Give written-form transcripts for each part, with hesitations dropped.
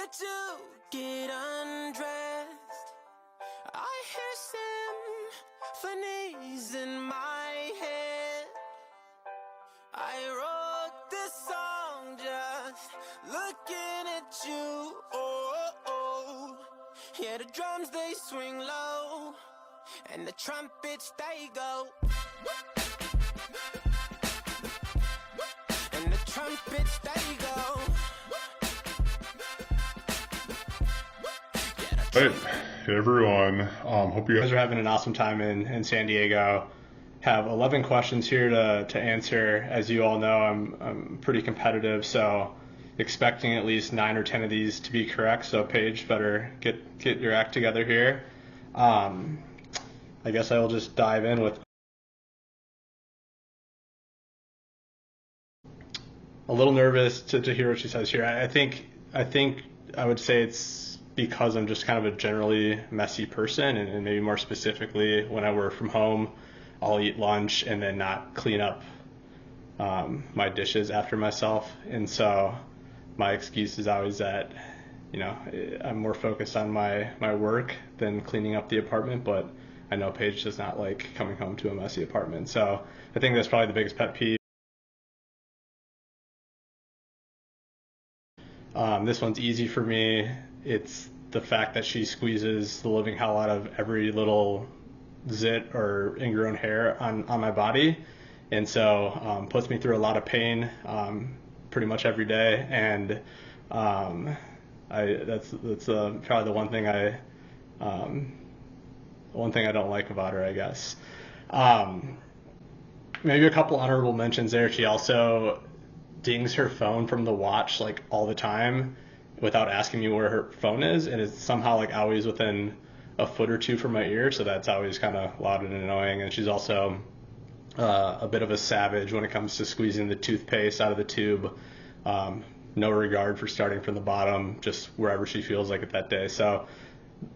about to get undressed. I hear symphonies in my head. I wrote this song just looking at you. Oh, oh. Yeah, the drums they swing low, and the trumpets they go. And the trumpets they go. Hey everyone, hope you guys are having an awesome time in San Diego. Have 11 questions here to answer. As you all know, I'm pretty competitive, so expecting at least 9 or 10 of these to be correct. So Paige, better get your act together here. I guess I will just dive in with a little nervous to hear what she says here. I think I would say it's because I'm just kind of a generally messy person, and maybe more specifically, when I work from home, I'll eat lunch and then not clean up my dishes after myself. And so my excuse is always that, I'm more focused on my work than cleaning up the apartment, but I know Paige does not like coming home to a messy apartment. So I think that's probably the biggest pet peeve. This one's easy for me. It's the fact that she squeezes the living hell out of every little zit or ingrown hair on my body, and so puts me through a lot of pain pretty much every day. And that's probably the one thing I don't like about her, I guess. Maybe a couple honorable mentions there. She also dings her phone from the watch like all the time without asking me where her phone is, and it's somehow like always within a foot or two from my ear, so that's always kind of loud and annoying. And she's also a bit of a savage when it comes to squeezing the toothpaste out of the tube. No regard for starting from the bottom, just wherever she feels like it that day. So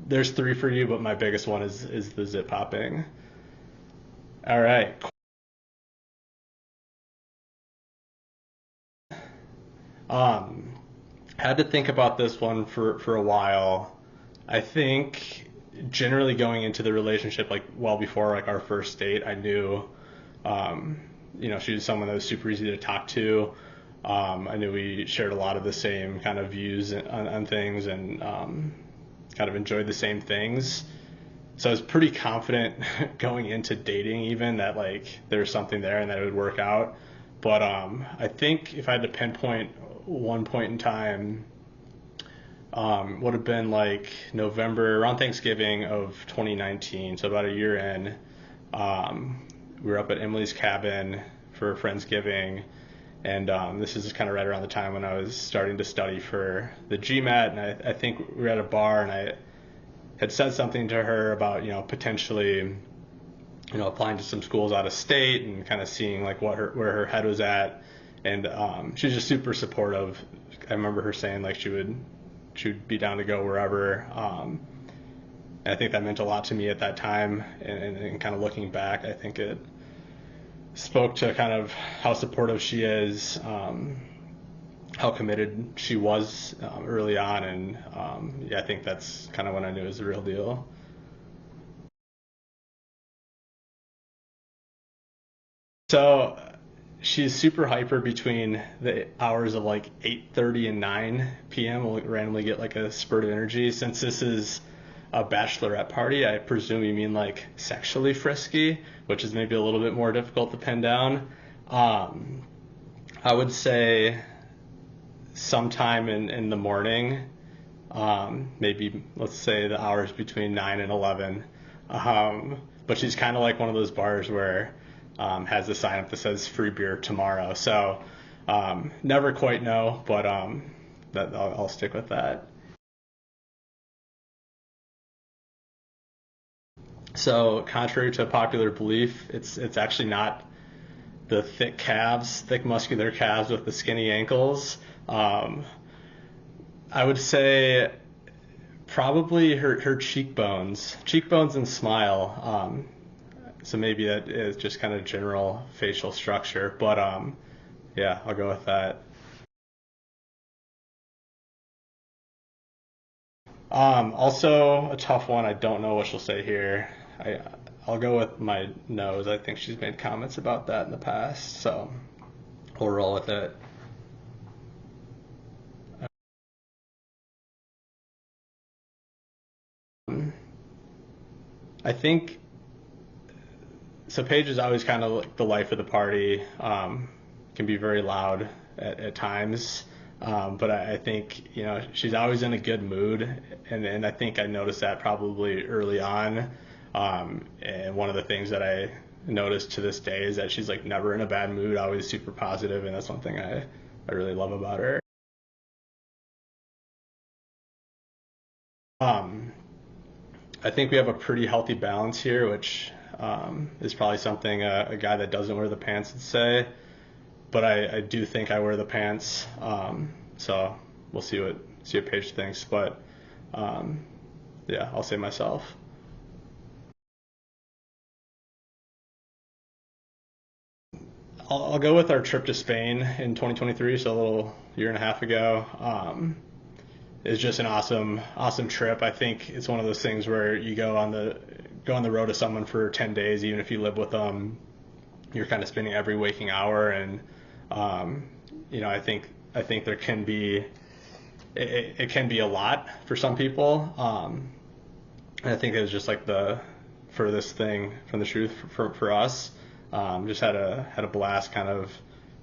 there's 3 for you, but my biggest one is the zit popping. All right. Had to think about this one for a while. I think generally going into the relationship, like well before like our first date, I knew, she was someone that was super easy to talk to. I knew we shared a lot of the same kind of views on things, and kind of enjoyed the same things. So I was pretty confident going into dating even that like there was something there and that it would work out. But I think if I had to pinpoint one point in time, would have been like November, around Thanksgiving of 2019, so about a year in. We were up at Emily's cabin for Friendsgiving, and this is kind of right around the time when I was starting to study for the GMAT, and I think we were at a bar, and I had said something to her about, potentially, applying to some schools out of state and kind of seeing like where her head was at. And she was just super supportive. I remember her saying like she would be down to go wherever. And I think that meant a lot to me at that time. And kind of looking back, I think it spoke to kind of how supportive she is, how committed she was early on. And I think that's kind of when I knew it was the real deal. So she's super hyper between the hours of like 8:30 and 9 p.m. We'll randomly get like a spurt of energy. Since this is a bachelorette party, I presume you mean like sexually frisky, which is maybe a little bit more difficult to pin down. I would say sometime in the morning, maybe let's say the hours between 9 and 11. But she's kind of like one of those bars where has a sign up that says free beer tomorrow. So never quite know, but I'll stick with that. So contrary to popular belief, it's actually not the thick muscular calves with the skinny ankles. I would say probably her cheekbones and smile. So maybe that is just kind of general facial structure, but yeah, I'll go with that. Also a tough one. I don't know what she'll say here. I'll go with my nose. I think she's made comments about that in the past, so we'll roll with it. I think so. Paige is always kind of like the life of the party. Can be very loud at times, but I think she's always in a good mood, and I think I noticed that probably early on. And one of the things that I noticed to this day is that she's like never in a bad mood, always super positive, and that's one thing I really love about her. I think we have a pretty healthy balance here, which is probably something a guy that doesn't wear the pants would say. But I do think I wear the pants, so we'll see what Paige thinks. But yeah, I'll say myself. I'll go with our trip to Spain in 2023, so a little year and a half ago. It's just an awesome trip. I think it's one of those things where you go on the road with someone for 10 days, even if you live with them, you're kind of spending every waking hour, and I think there can be it can be a lot for some people. And I think it was just like the furthest thing from the truth for us. Just had a blast, kind of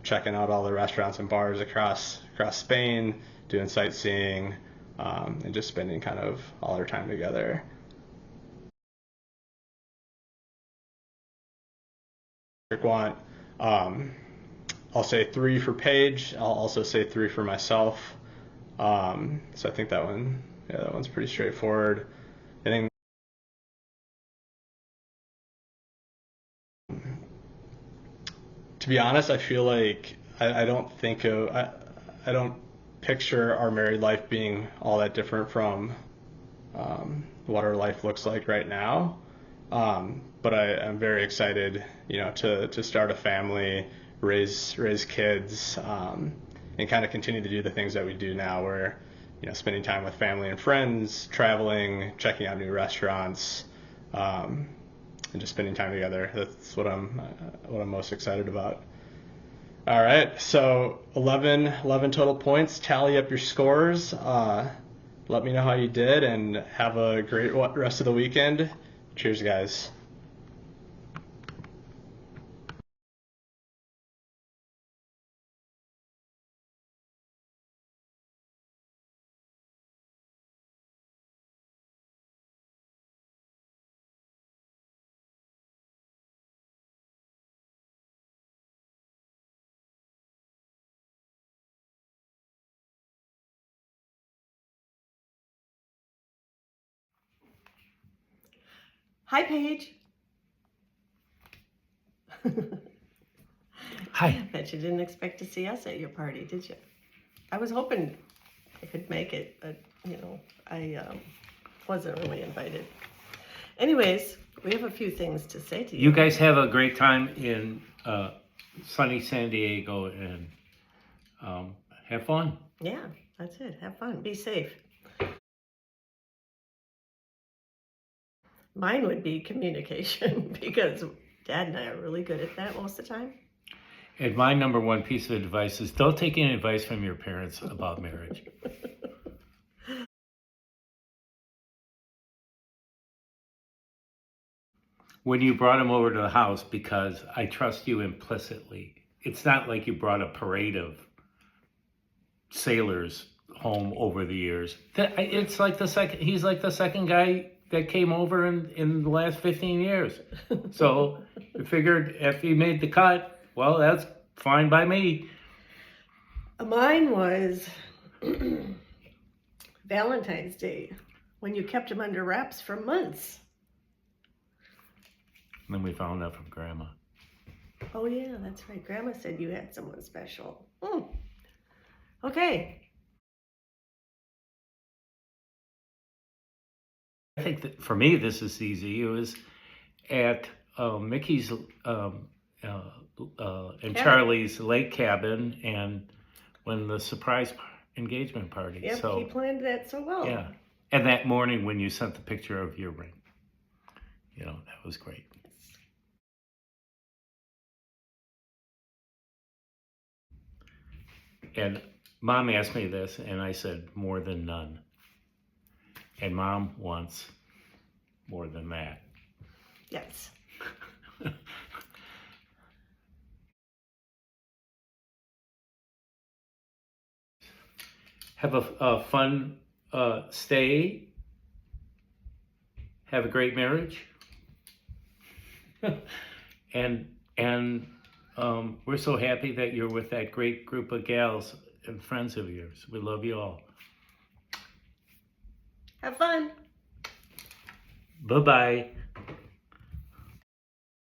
checking out all the restaurants and bars across Spain, doing sightseeing, and just spending kind of all our time together. Want, I'll say 3 for Paige. I'll also say 3 for myself. So I think that one's pretty straightforward. I think to be honest, I feel like I don't picture our married life being all that different from what our life looks like right now. But I'm very excited, to start a family, raise kids, and kind of continue to do the things that we do now, where spending time with family and friends, traveling, checking out new restaurants, and just spending time together. That's what I'm most excited about. All right, so 11 total points. Tally up your scores. Let me know how you did, and have a great rest of the weekend. Cheers, guys. Hi, Paige. Hi. I bet you didn't expect to see us at your party, did you? I was hoping I could make it, but I wasn't really invited. Anyways, we have a few things to say to you. You guys have a great time in sunny San Diego, and have fun. Yeah, that's it. Have fun. Be safe. Mine would be communication because Dad and I are really good at that most of the time. And my number one piece of advice is don't take any advice from your parents about marriage. When you brought him over to the house, because I trust you implicitly, it's not like you brought a parade of sailors home over the years. It's like he's like the second guy that came over in the last 15 years. So I figured if he made the cut, well, that's fine by me. Mine was Valentine's Day, when you kept him under wraps for months. And then we found out from Grandma. Oh yeah, that's right. Grandma said you had someone special. Okay. I think that for me, this is easy. It was at Mickey's and Charlie's lake cabin, and when the surprise engagement party. Yep, so he planned that so well. yeah, And that morning when you sent the picture of your ring, you know, that was great. And Mom asked me this, and I said, more than none. And Mom wants more than that. Yes. Have a fun stay. Have a great marriage. and we're so happy that you're with that great group of gals and friends of yours. We love you all. Have fun. Bye-bye.